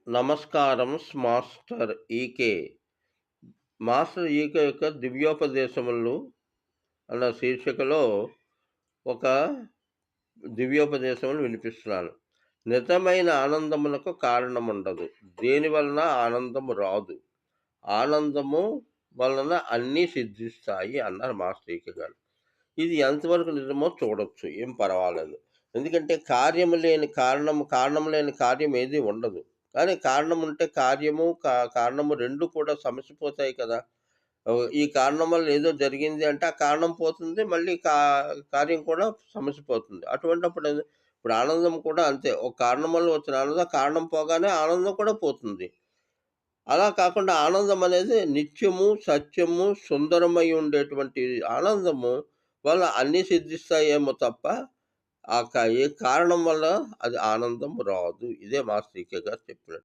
నమస్కారం master ఈకే. Master ఈకే యొక్క దివ్యోపదేశములు అన్న శీర్షికలో ఒక దివ్యోపదేశములు వినిపిస్తున్నాను. నిజమైన ఆనందమునకు కారణముండదు. దేని వలన ఆనందము రాదు. ఆనందము వలన అన్నీ సిద్ధిస్తాయి అన్నారు మాస్టర్ ఈకే గారు. ఇది ఎంతవరకు నిజమో చూడొచ్చు. ఏం పర్వాలేదు. ఎందుకంటే కార్యము లేని కారణము, కారణం లేని కార్యం ఏది ఉండదు. కానీ కారణం ఉంటే కార్యము, కారణము 2 కూడా సమసిపోతాయి కదా! ఈ కారణం వల్ల ఏదో జరిగింది అంటే, ఆ కారణం పోతుంది. మళ్ళీ కార్యం కూడా సమసిపోతుంది. అటువంటప్పుడు ఇప్పుడు ఆనందం కూడా అంతే. ఒక కారణం వల్ల వచ్చిన ఆనందం, కారణం పోగానే ఆనందం కూడా పోతుంది. అలా కాకుండా ఆనందం అనేది నిత్యము, సత్యము, సుందరమై ఉండేటువంటి ఆనందము వల్ల అన్నీ సిద్ధిస్తాయేమో తప్ప, ఏ కారణం వల్ల అది ఆనందం రాదు. ఇదే మాస్టర్ ఈకే గారు చెప్పినట్టు.